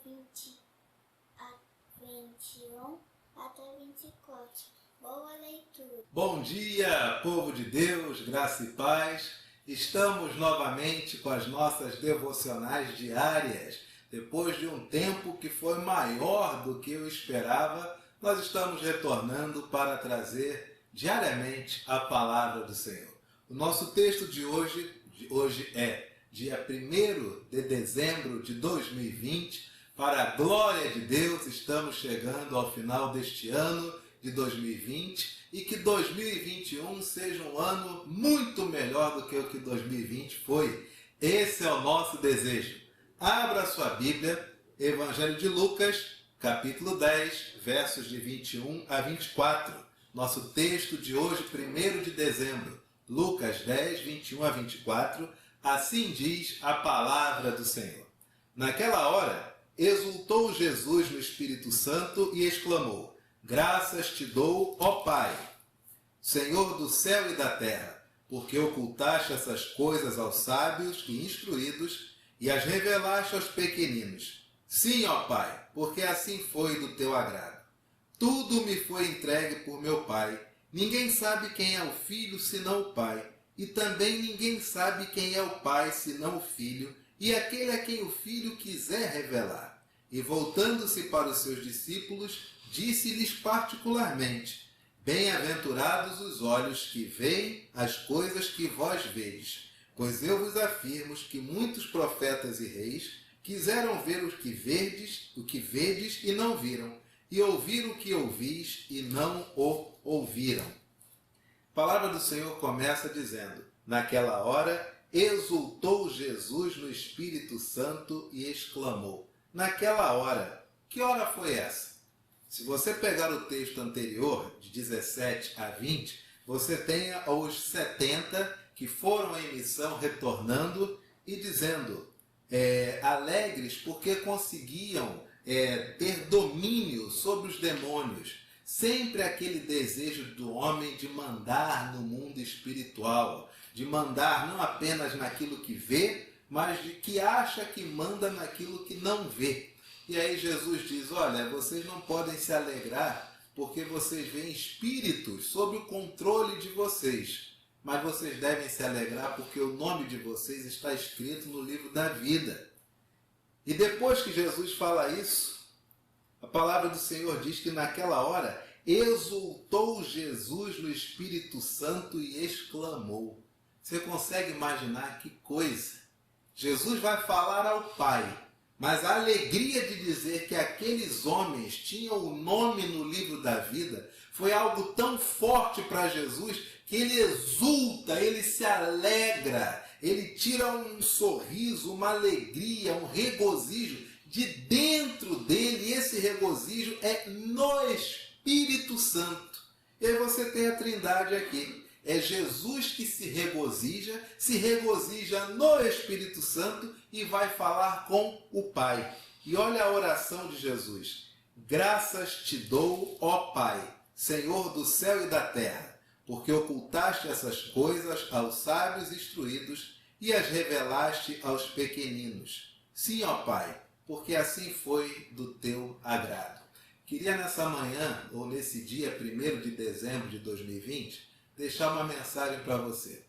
20 a 21 até 24. Boa leitura. Bom dia, povo de Deus, graça e paz. Estamos novamente com as nossas devocionais diárias. Depois de um tempo que foi maior do que eu esperava, nós estamos retornando para trazer diariamente a palavra do Senhor. O nosso texto de hoje é dia 1º de dezembro de 2020. Para a glória de Deus, estamos chegando ao final deste ano de 2020 e que 2021 seja um ano muito melhor do que o que 2020 foi. Esse é o nosso desejo. Abra sua Bíblia, Evangelho de Lucas, capítulo 10, versos de 21 a 24. Nosso texto de hoje, 1º de dezembro, Lucas 10, 21 a 24. Assim diz a palavra do Senhor. Naquela hora, exultou Jesus no Espírito Santo e exclamou: Graças te dou, ó Pai, Senhor do céu e da terra, porque ocultaste essas coisas aos sábios e instruídos e as revelaste aos pequeninos. Sim, ó Pai, porque assim foi do teu agrado. Tudo me foi entregue por meu Pai. Ninguém sabe quem é o Filho senão o Pai, e também ninguém sabe quem é o Pai senão o Filho, e aquele a quem o Filho quiser revelar. E voltando-se para os seus discípulos, disse-lhes particularmente: Bem-aventurados os olhos que veem as coisas que vós vedes, pois eu vos afirmo que muitos profetas e reis quiseram ver o que vedes e não viram, e ouvir o que ouvis e não o ouviram. A palavra do Senhor começa dizendo: Naquela hora exultou Jesus no Espírito Santo e exclamou. Naquela hora. Que hora foi essa? Se você pegar o texto anterior, de 17 a 20, você tem os 70 que foram em missão retornando e dizendo, alegres porque conseguiam ter domínio sobre os demônios. Sempre aquele desejo do homem de mandar no mundo espiritual, de mandar não apenas naquilo que vê, mas de que acha que manda naquilo que não vê. E aí Jesus diz, olha, vocês não podem se alegrar porque vocês veem espíritos sob o controle de vocês, mas vocês devem se alegrar porque o nome de vocês está escrito no livro da vida. E depois que Jesus fala isso, a palavra do Senhor diz que naquela hora exultou Jesus no Espírito Santo e exclamou. Você consegue imaginar que coisa? Jesus vai falar ao Pai, mas a alegria de dizer que aqueles homens tinham o nome no livro da vida foi algo tão forte para Jesus que ele exulta, ele se alegra, ele tira um sorriso, uma alegria, um regozijo de dentro dele, e esse regozijo é no Espírito Santo. E aí você tem a Trindade aqui. É Jesus que se regozija no Espírito Santo e vai falar com o Pai. E olha a oração de Jesus. Graças te dou, ó Pai, Senhor do céu e da terra, porque ocultaste essas coisas aos sábios instruídos e as revelaste aos pequeninos. Sim, ó Pai, porque assim foi do teu agrado. Queria nessa manhã, ou nesse dia 1º de dezembro de 2020, deixar uma mensagem para você.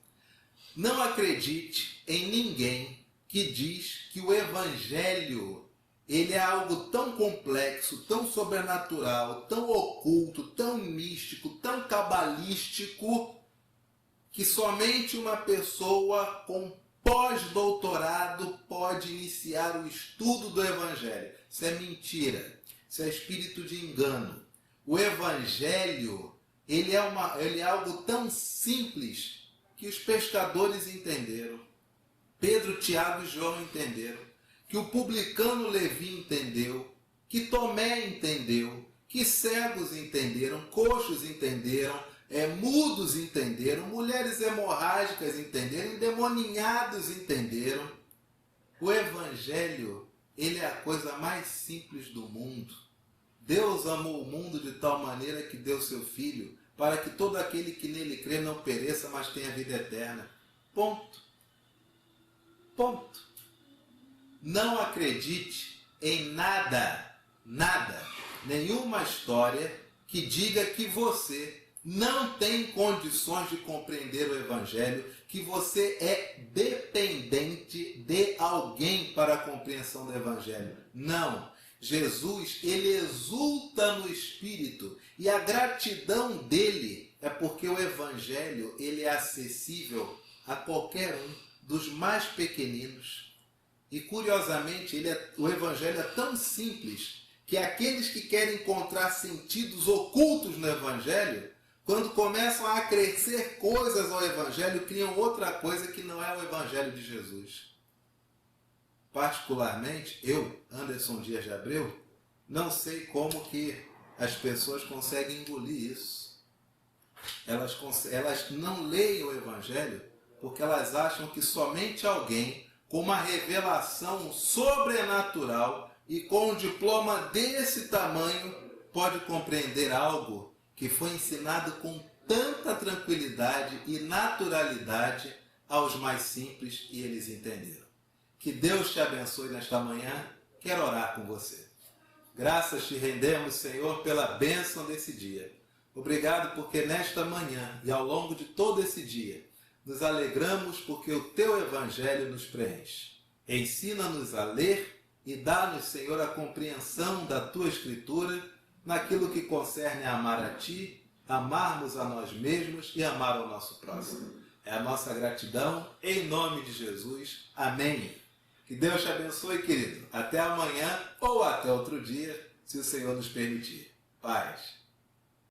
Não acredite em ninguém que diz que o Evangelho ele é algo tão complexo, tão sobrenatural, tão oculto, tão místico, tão cabalístico, que somente uma pessoa com pós-doutorado pode iniciar o estudo do Evangelho. Isso é mentira. Isso é espírito de engano. O Evangelho ele é algo tão simples que os pescadores entenderam. Pedro, Tiago e João entenderam. Que o publicano Levi entendeu. Que Tomé entendeu. Que cegos entenderam. Coxos entenderam. Mudos entenderam. Mulheres hemorrágicas entenderam. Endemoninhados entenderam. O Evangelho, ele é a coisa mais simples do mundo. Deus amou o mundo de tal maneira que deu seu Filho, para que todo aquele que nele crê não pereça, mas tenha vida eterna. Ponto. Ponto. Não acredite em nada, nenhuma história que diga que você não tem condições de compreender o Evangelho, que você é dependente de alguém para a compreensão do Evangelho. Não. Jesus, ele exulta no Espírito e a gratidão dele é porque o Evangelho ele é acessível a qualquer um, dos mais pequeninos. E curiosamente, o Evangelho é tão simples que aqueles que querem encontrar sentidos ocultos no Evangelho, quando começam a acrescer coisas ao Evangelho, criam outra coisa que não é o Evangelho de Jesus. Particularmente, eu, Anderson Dias de Abreu, não sei como que as pessoas conseguem engolir isso. Elas não leem o Evangelho porque elas acham que somente alguém com uma revelação sobrenatural e com um diploma desse tamanho pode compreender algo que foi ensinado com tanta tranquilidade e naturalidade aos mais simples e eles entenderam. Que Deus te abençoe nesta manhã. Quero orar com você. Graças te rendemos, Senhor, pela bênção desse dia. Obrigado porque nesta manhã e ao longo de todo esse dia nos alegramos porque o Teu Evangelho nos preenche. Ensina-nos a ler e dá-nos, Senhor, a compreensão da Tua Escritura naquilo que concerne a amar a Ti, amarmos a nós mesmos e amar ao nosso próximo. É a nossa gratidão, em nome de Jesus. Amém. Que Deus te abençoe, querido. Até amanhã ou até outro dia, se o Senhor nos permitir. Paz.